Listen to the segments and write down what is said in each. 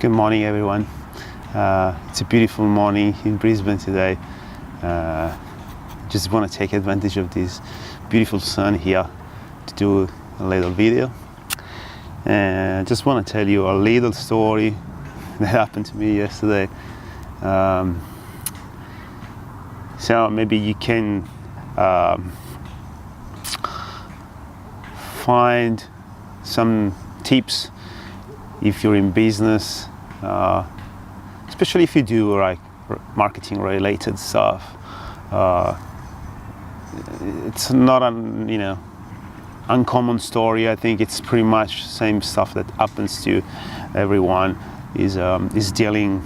Good morning, everyone. It's a beautiful morning in Brisbane today. Just want to take advantage of this beautiful sun here to do a little video. And just want to tell you a little story that happened to me yesterday. So maybe you can find some tips if you're in business, especially if you do like marketing related stuff. It's not an uncommon story. I think it's pretty much same stuff that happens to everyone is dealing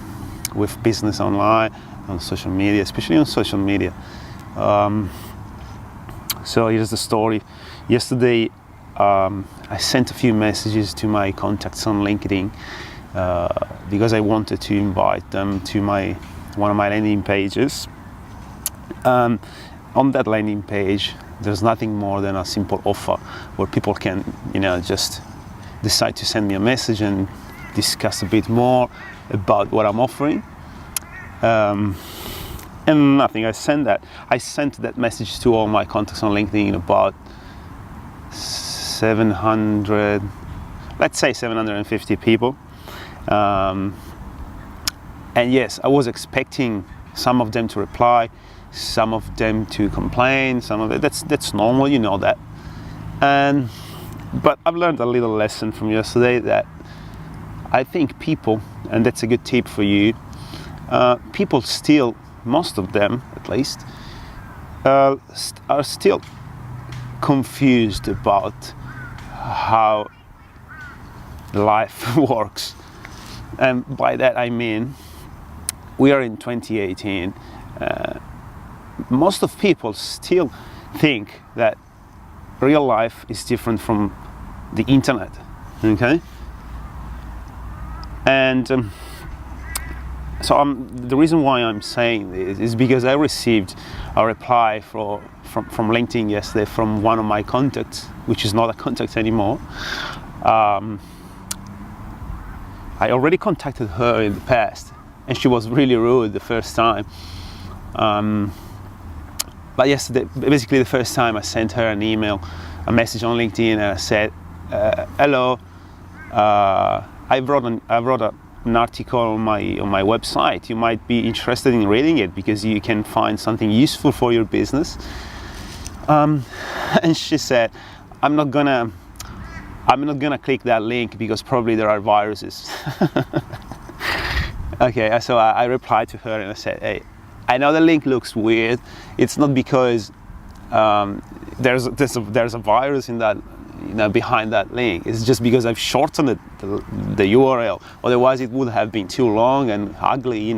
with business online, on social media, especially on social media. So here's the story. Yesterday I sent a few messages to my contacts on LinkedIn because I wanted to invite them to one of my landing pages. On that landing page, there's nothing more than a simple offer where people can, just decide to send me a message and discuss a bit more about what I'm offering. And nothing. I sent that message to all my contacts on LinkedIn, about 750 people. And yes, I was expecting some of them to reply, some of them to complain, some of it. That's normal, you know that. But I've learned a little lesson from yesterday that I think people, and that's a good tip for you, people still, most of them at least, are still confused about how life works. And by that I mean, we are in 2018. Most of people still think that real life is different from the internet, okay? And so the reason why I'm saying this is because I received a reply from LinkedIn yesterday from one of my contacts, which is not a contact anymore. I already contacted her in the past, and she was really rude the first time. But yesterday, basically the first time, I sent her a message on LinkedIn, and I said, "Hello, I wrote an article on my website. You might be interested in reading it because you can find something useful for your business." And she said, I'm not gonna click that link because probably there are viruses. Okay, so I replied to her and I said, "Hey, I know the link looks weird. It's not because there's a virus in that, behind that link. It's just because I've shortened the URL. Otherwise, it would have been too long and ugly,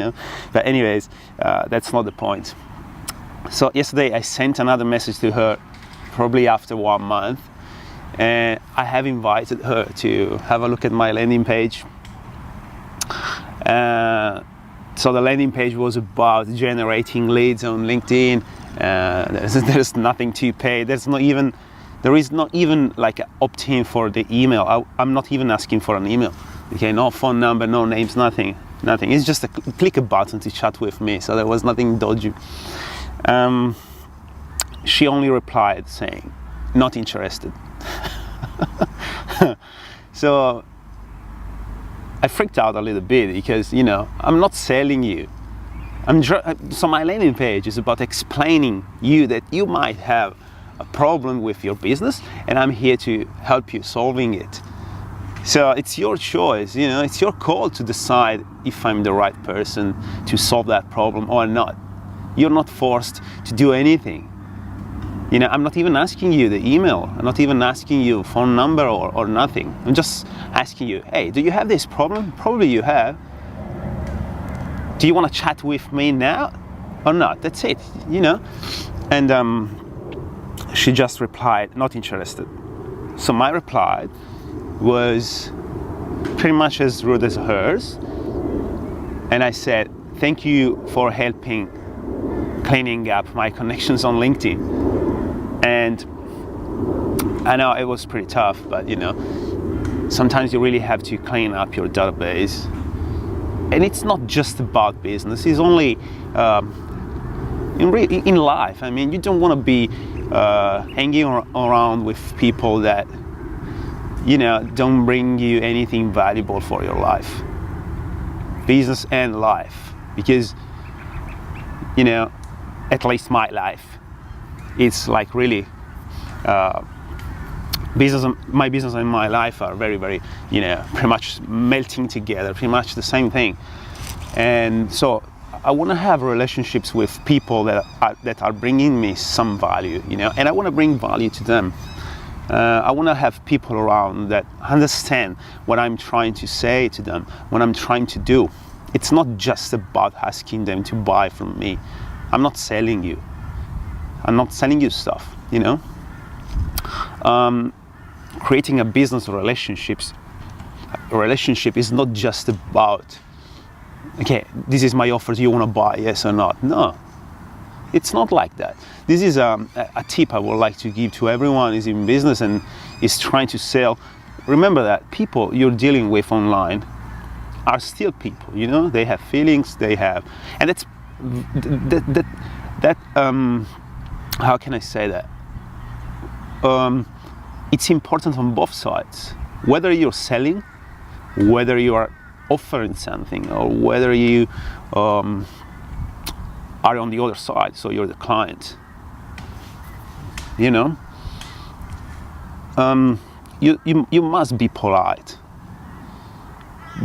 But anyways, that's not the point." So yesterday, I sent another message to her, probably after 1 month, and I have invited her to have a look at my landing page. So the landing page was about generating leads on LinkedIn. There's nothing to pay. There is not even like opt-in for the email. I'm not even asking for an email. Okay, no phone number, no names, nothing. It's just click a button to chat with me. So there was nothing dodgy. She only replied saying, "Not interested." So I freaked out a little bit because, I'm not selling you. So my landing page is about explaining you that you might have a problem with your business, and I'm here to help you solving it. So it's your choice, it's your call to decide if I'm the right person to solve that problem or not. You're not forced to do anything. I'm not even asking you the email. I'm not even asking you phone number or nothing. I'm just asking you, hey, do you have this problem? Probably you have. Do you want to chat with me now or not? That's it, And she just replied, "Not interested." So my reply was pretty much as rude as hers. And I said, "Thank you for helping cleaning up my connections on LinkedIn." And I know it was pretty tough, but sometimes you really have to clean up your database and it's not just about business. It's only in life. I mean, you don't want to be hanging around with people that, you know, don't bring you anything valuable for your life, business and life. Because, you know, at least my life, it's like really my business and my life are very, very, you know, pretty much melting together, pretty much the same thing. And so I want to have relationships with people that are bringing me some value, you know, and I want to bring value to them. I want to have people around that understand what I'm trying to say to them, what I'm trying to do. It's not just about asking them to buy from me. I'm not selling you. I'm not selling you stuff, you know. Creating a business relationship is not just about, okay, this is my offer, do you want to buy, yes or not? No, it's not like that. This is a tip I would like to give to everyone who's in business and is trying to sell. Remember that people you're dealing with online are still people, you know, they have feelings, they have, and that's how can I say that? It's important on both sides. Whether you're selling, whether you are offering something, or whether you are on the other side, so you're the client. You know, you must be polite,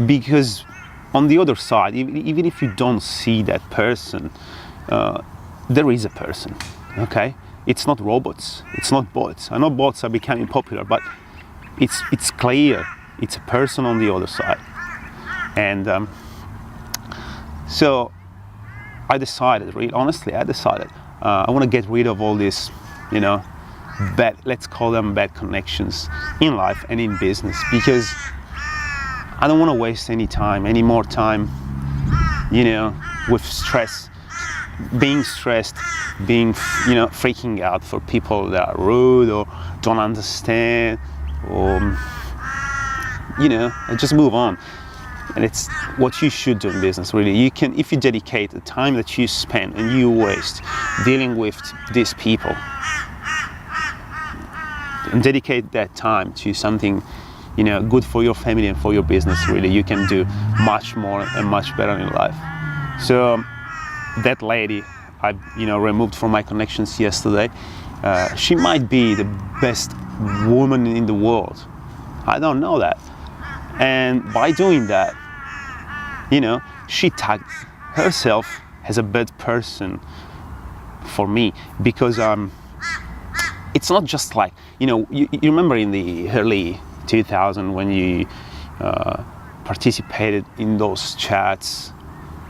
because on the other side, even if you don't see that person, there is a person. Okay. It's not robots, it's not bots. I know bots are becoming popular, but it's clear, it's a person on the other side. And so I decided, really honestly, I want to get rid of all this, you know, let's call them bad connections in life and in business, because I don't want to waste any more time, you know, with stress. Being stressed, being, you know, freaking out for people that are rude or don't understand, or, you know, just move on. And it's what you should do in business, really. You can, if you dedicate the time that you spend and you waste dealing with these people, and dedicate that time to something, you know, good for your family and for your business, really, you can do much more and much better in life. So that lady I, you know, removed from my connections yesterday, she might be the best woman in the world. I don't know that. And by doing that, you know, she tagged herself as a bad person for me, because it's not just like, you know, you remember in the early 2000s when you participated in those chats.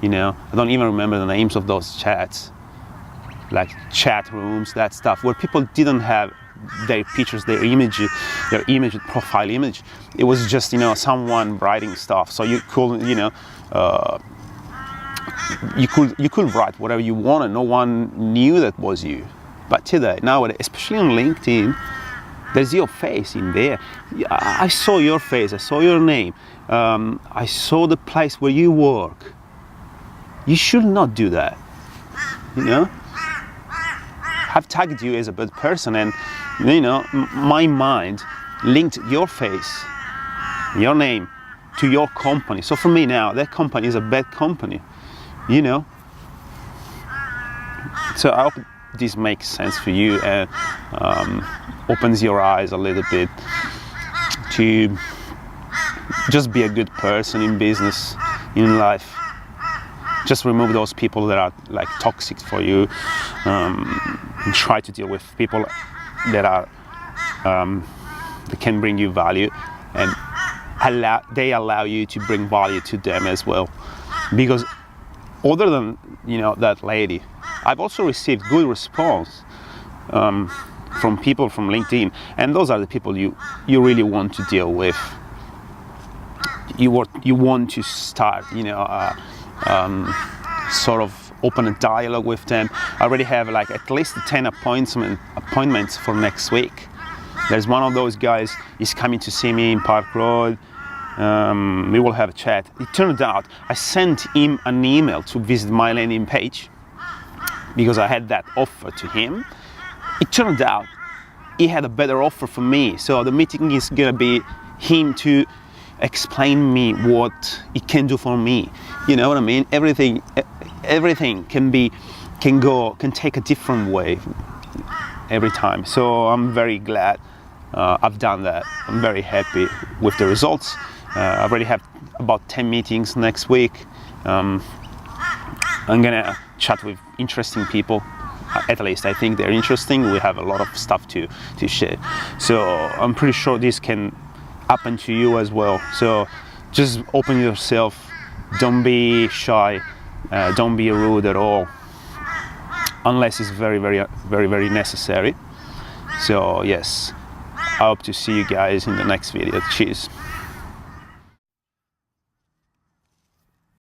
You know, I don't even remember the names of those chats, like chat rooms, that stuff, where people didn't have their pictures, their image, profile image. It was just, you know, someone writing stuff. So you could, you know, you could write whatever you wanted. No one knew that was you. But today, nowadays, especially on LinkedIn, there's your face in there. I saw your face. I saw your name. I saw the place where you work. You should not do that, you know. I've tagged you as a bad person, and, you know, my mind linked your face, your name, to your company. So for me now, that company is a bad company, you know. So I hope this makes sense for you and opens your eyes a little bit to just be a good person in business, in life. Just remove those people that are like toxic for you, and try to deal with people that are that can bring you value, and they allow you to bring value to them as well. Because other than, you know, that lady, I've also received good response from people from LinkedIn, and those are the people you really want to deal with. You want to start, you know, sort of open a dialogue with them. I already have like at least 10 appointments for next week. There's one of those guys is coming to see me in Park Road. We will have a chat. It turned out I sent him an email to visit my landing page because I had that offer to him. It turned out he had a better offer for me. So the meeting is gonna be him to explain me what it can do for me. You know what I mean? Everything can take a different way every time. So I'm very glad I've done that. I'm very happy with the results. I already have about 10 meetings next week. I'm gonna chat with interesting people. At least I think they're interesting. We have a lot of stuff to share. So I'm pretty sure this can happen to you as well. So just open yourself. Don't be shy. Don't be rude at all, unless it's very necessary. So yes, I hope to see you guys in the next video. Cheers.